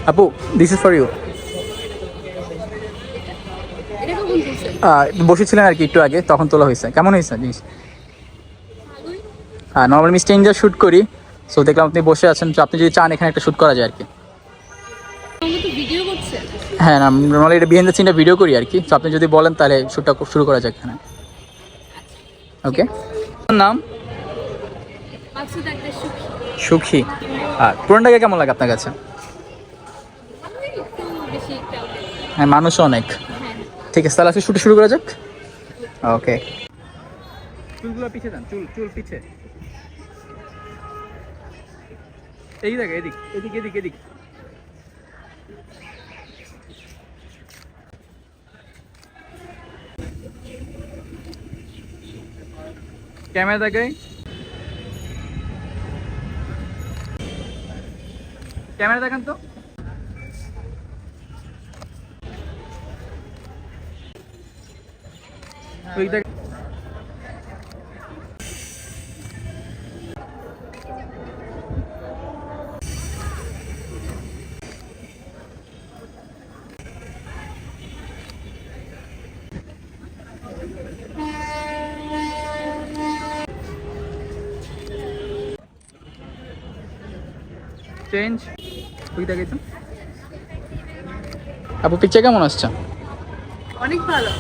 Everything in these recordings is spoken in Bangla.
আপু, দিস ইজ ফর ইউ। এটা কখন বলছেন? বসেছিলেন আর কি একটু আগে, তখন তোলা হয়েছে। কেমন হয়েছে জিনিস? ভালোই। নর্মাল আমি স্ট্রেঞ্জার শ্যুট করি, সো দেখলাম আপনি বসে আছেন, তো আপনি যদি চান এখানে একটা শ্যুট করা যায় আর কি। আমরা তো ভিডিও করছেন। হ্যাঁ, না নর্মালি এটা বিহাইন্ড দ্য সিনটা ভিডিও করি আর কি, তো আপনি যদি বলেন তাহলে শ্যুটটা শুরু করা যায় এখানে। ওকে, নাম? মাকসুদ আক্তার সুখী। সুখী। পুরানটাকে কেমন লাগে আপনার কাছে? ভালোই, একটু বেশি crowded। হ্যাঁ, মানুষও অনেক। হ্যাঁ। ঠিক আছে, তাহলে আজকে শুটে শুরু করা যাক। ওকে, চুলগুলো পিছে যান, চুল চুল পিছে। এই দেখ, এদিক এদিক এদিক এদিক। ক্যামেরা দেখাই, ক্যামেরা দেখান তো। ওই দেখ। চেঞ্জ। ওই দেখাই তো। আপু, পিকচার কেমন আসছে? অনেক ভালো।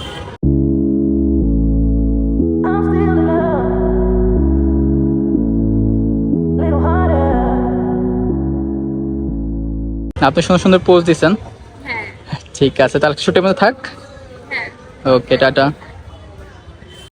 I'm still in love, little harder. আপনি সুন্দর সুন্দর পোজ দিচ্ছেন। হ্যাঁ। ঠিক আছে, তাহলে শুটের মধ্যে থাক। হ্যাঁ। ওকে, টাটা।